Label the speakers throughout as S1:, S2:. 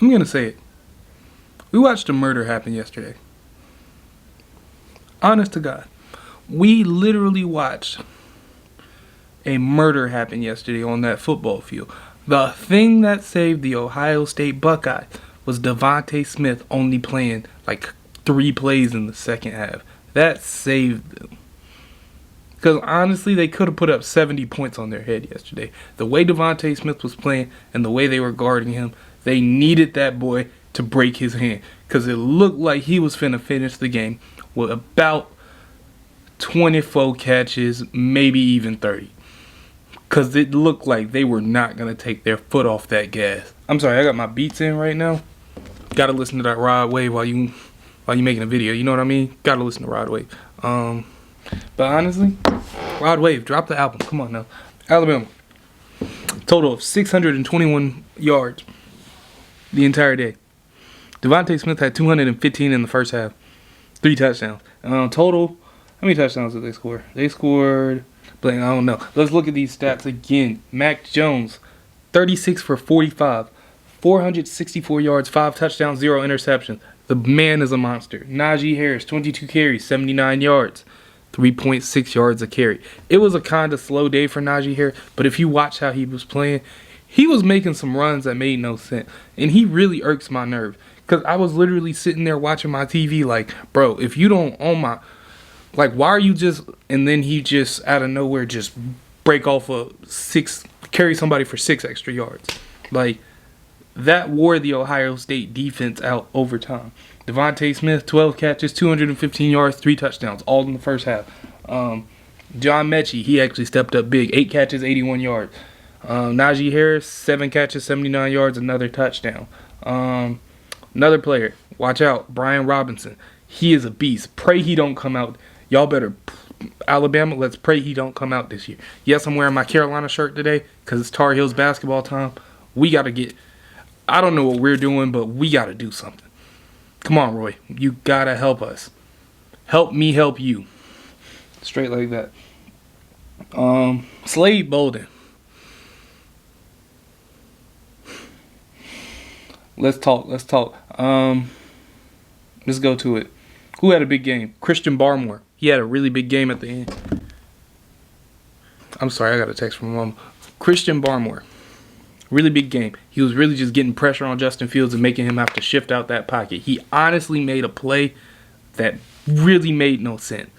S1: I'm going to say it. We watched a murder happen yesterday. Honest to God. We literally watched a murder happen yesterday on that football field. The thing that saved the Ohio State Buckeyes was Devontae Smith only playing like 3 plays in the second half. That saved them. Because honestly, they could have put up 70 points on their head yesterday. The way Devontae Smith was playing and the way they were guarding him, they needed that boy to break his hand. Because it looked like he was finna finish the game with about 24 catches, maybe even 30. Because it looked like they were not going to take their foot off that gas. I'm sorry, I got my beats in right now. Got to listen to that Rod Wave while you making a video. You know what I mean? Got to listen to Rod Wave. But honestly, Rod Wave, drop the album. Come on now. Alabama. Total of 621 yards the entire day. Devontae Smith had 215 in the first half. 3 touchdowns. Total, how many touchdowns did they score? They scored, I don't know. Let's look at these stats again. Mac Jones, 36 for 45. 464 yards, 5 touchdowns, 0 interceptions. The man is a monster. Najee Harris, 22 carries, 79 yards. 3.6 yards a carry. It was a kind of slow day for Najee Harris, but if you watch how he was playing, he was making some runs that made no sense. And he really irks my nerve. Because I was literally sitting there watching my TV like, bro, if you don't own my... Like, why are you just... And then he just, out of nowhere, just break off a 6... Carry somebody for 6 extra yards. Like, that wore the Ohio State defense out over time. Devontae Smith, 12 catches, 215 yards, 3 touchdowns, all in the first half. John Mechie, he actually stepped up big. 8 catches, 81 yards. Najee Harris, 7 catches, 79 yards, another touchdown. Another player, watch out, Brian Robinson. He is a beast. Pray he don't come out. Y'all better, Alabama, let's pray he don't come out this year. Yes, I'm wearing my Carolina shirt today because it's Tar Heels basketball time. We got to get, I don't know what we're doing, but we got to do something. Come on, Roy. You got to help us. Help me help you. Straight like that. Slade Bolden. Let's talk. Let's go to it. Who had a big game? Christian Barmore. He had a really big game at the end. I'm sorry, I got a text from mom. Christian Barmore. Really big game. He was really just getting pressure on Justin Fields and making him have to shift out that pocket. He honestly made a play that really made no sense.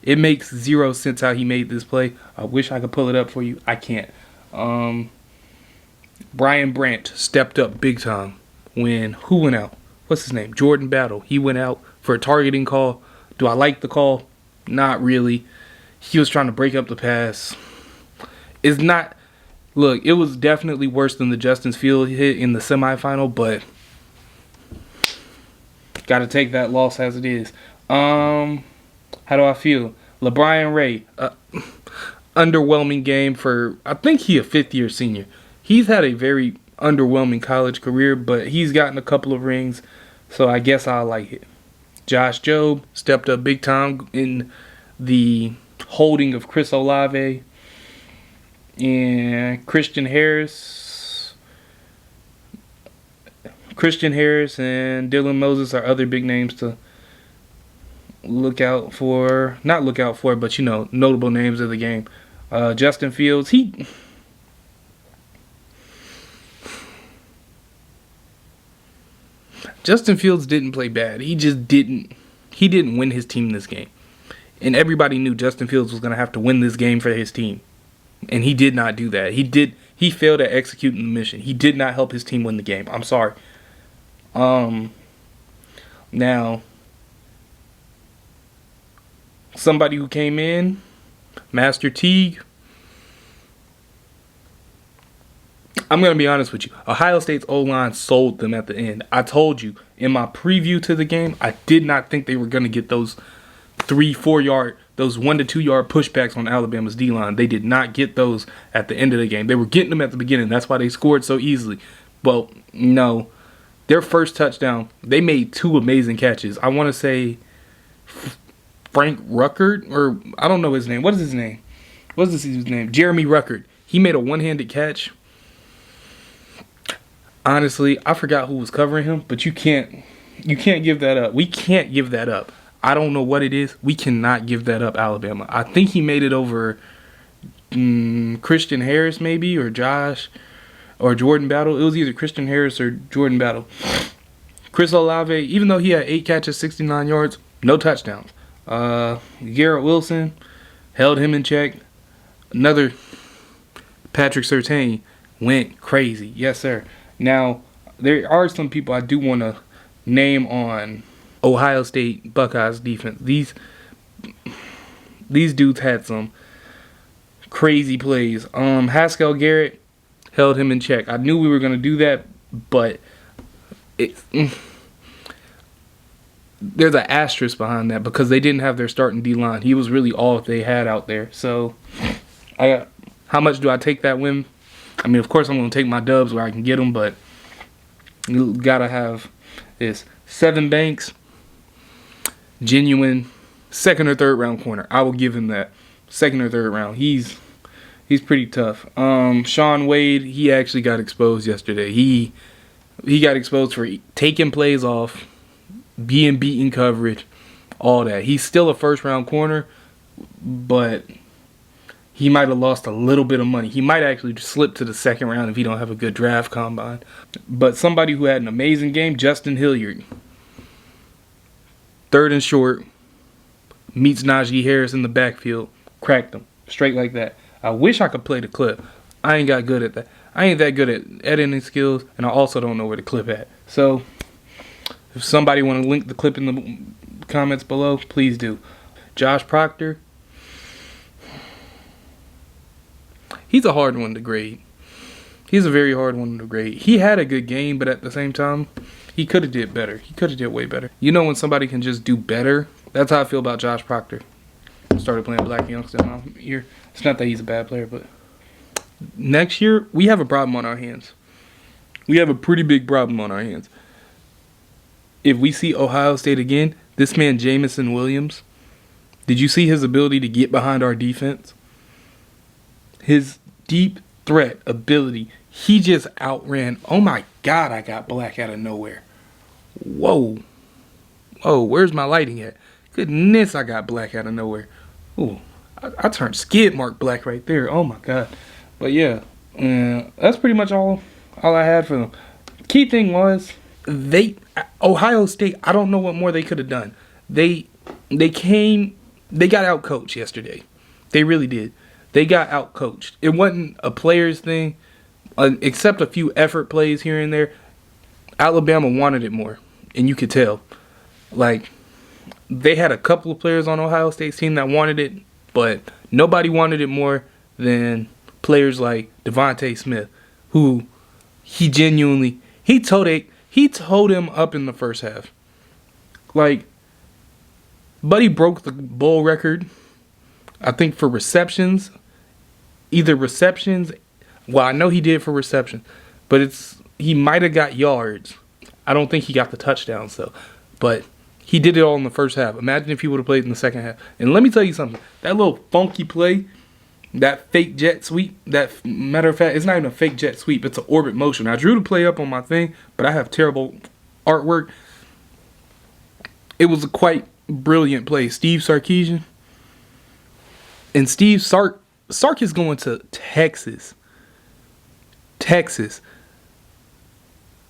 S1: It makes 0 sense how he made this play. I wish I could pull it up for you. I can't. Brian Branch stepped up big time when who went out? What's his name? Jordan Battle. He went out for a targeting call. Do I like the call? Not really. He was trying to break up the pass. It's not... Look, it was definitely worse than the Justin Fields hit in the semifinal, but got to take that loss as it is. How do I feel? LeBron Ray, underwhelming game for, I think he a 5th-year senior. He's had a very underwhelming college career, but he's gotten a couple of rings, so I guess I like it. Josh Jobe stepped up big time in the holding of Chris Olave. And Christian Harris and Dylan Moses are other big names to look out for. Not look out for, but, notable names of the game. Justin Fields, Justin Fields didn't play bad. He didn't win his team this game. And everybody knew Justin Fields was going to have to win this game for his team. And he did not do that. He failed at executing the mission. He did not help his team win the game. I'm sorry. Now, somebody who came in, Master Teague. I'm going to be honest with you. Ohio State's O-line sold them at the end. I told you in my preview to the game, I did not think they were going to get those 3-4 yard, those 1 to 2 yard pushbacks on Alabama's D-line. They did not get those at the end of the game. They were getting them at the beginning. That's why they scored so easily. Well, no. Their first touchdown, they made 2 amazing catches. I want to say Frank Ruckert, or I don't know his name. What is his name? Jeremy Ruckert. He made a one-handed catch. Honestly, I forgot who was covering him, but you can't give that up. We can't give that up. I don't know what it is. We cannot give that up, Alabama. I think he made it over Christian Harris maybe, or Josh, or Jordan Battle. It was either Christian Harris or Jordan Battle. Chris Olave, even though he had 8 catches, 69 yards, no touchdowns. Garrett Wilson held him in check. Another Patrick Surtain went crazy. Yes, sir. Now, there are some people I do want to name on Ohio State Buckeyes defense. These dudes had some crazy plays. Haskell Garrett held him in check. I knew we were going to do that, but there's an asterisk behind that because they didn't have their starting D-line. He was really all they had out there. So, how much do I take that win? I mean, of course, I'm going to take my dubs where I can get them, but you got to have this. Sevyn Banks, genuine second or third round corner. I will give him that. Second or third round. He's pretty tough. Shaun Wade, he actually got exposed yesterday. He got exposed for taking plays off, being beaten coverage, all that. He's still a first round corner, but he might have lost a little bit of money. He might actually slip to the second round if he don't have a good draft combine. But somebody who had an amazing game, Justin Hilliard. Third and short, meets Najee Harris in the backfield, cracked him, straight like that. I wish I could play the clip. I ain't got good at that. I ain't that good at editing skills, and I also don't know where the clip at. So, if somebody want to link the clip in the comments below, please do. Josh Proctor. He's a hard one to grade. He's a very hard one to grade. He had a good game, but at the same time, he could have did better. He could have did way better. You know when somebody can just do better? That's how I feel about Josh Proctor. Started playing Black Youngster here. It's not that he's a bad player, but next year, we have a problem on our hands. We have a pretty big problem on our hands. If we see Ohio State again, this man Jameson Williams, did you see his ability to get behind our defense? His deep threat ability, he just outran. Oh my God, I got black out of nowhere. Whoa. Oh, where's my lighting at? Goodness, I got black out of nowhere. Ooh, I turned skid mark black right there. Oh my God. But yeah, that's pretty much all I had for them. Key thing was, Ohio State, I don't know what more they could have done. They got outcoached yesterday. They really did. They got outcoached. It wasn't a players thing, except a few effort plays here and there. Alabama wanted it more, and you could tell. Like, they had a couple of players on Ohio State's team that wanted it, but nobody wanted it more than players like Devontae Smith, who he told him up in the first half. Like, Buddy broke the bowl record, I think, for receptions. Either receptions, well, I know he did for reception, but he might have got yards. I don't think he got the touchdowns though. But he did it all in the first half. Imagine if he would have played in the second half. And let me tell you something. That little funky play, that fake jet sweep, that, matter of fact, it's not even a fake jet sweep. It's an orbit motion. I drew the play up on my thing, but I have terrible artwork. It was a quite brilliant play. Steve Sarkisian. And Sark is going to Texas.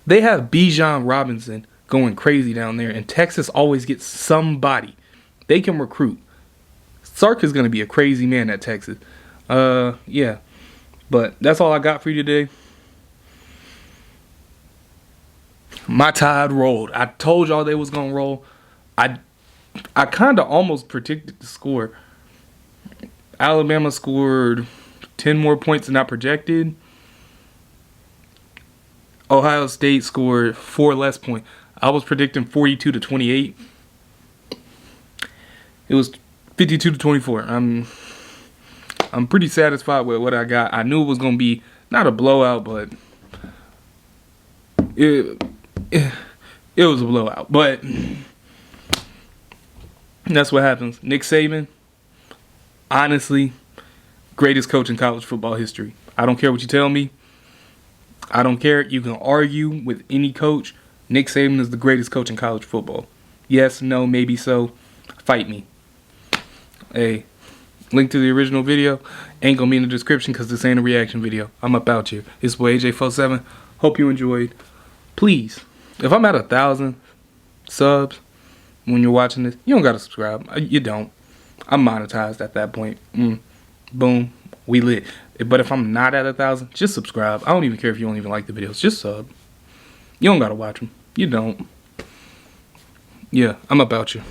S1: They have Bijan Robinson going crazy down there, and Texas always gets somebody. They can recruit. Sark is going to be a crazy man at Texas. Yeah. But that's all I got for you today. My Tide rolled. I told y'all they was going to roll. I kind of almost predicted the score. Alabama scored 10 more points than I projected. Ohio State scored 4 less points. I was predicting 42-28. It was 52-24. I'm pretty satisfied with what I got. I knew it was going to be not a blowout, but it was a blowout. But that's what happens. Nick Saban, honestly, greatest coach in college football history. I don't care what you tell me. I don't care. You can argue with any coach. Nick Saban is the greatest coach in college football. Yes, no, maybe so. Fight me. Hey, link to the original video ain't gonna be in the description because this ain't a reaction video. I'm up out here. It's boy AJ47. Hope you enjoyed. Please, if I'm at 1,000 subs when you're watching this, you don't gotta subscribe. You don't. I'm monetized at that point. Boom, we lit. But if I'm not at 1,000, just subscribe. I don't even care if you don't even like the videos. Just sub. You don't gotta watch them. You don't. Yeah, I'm about you.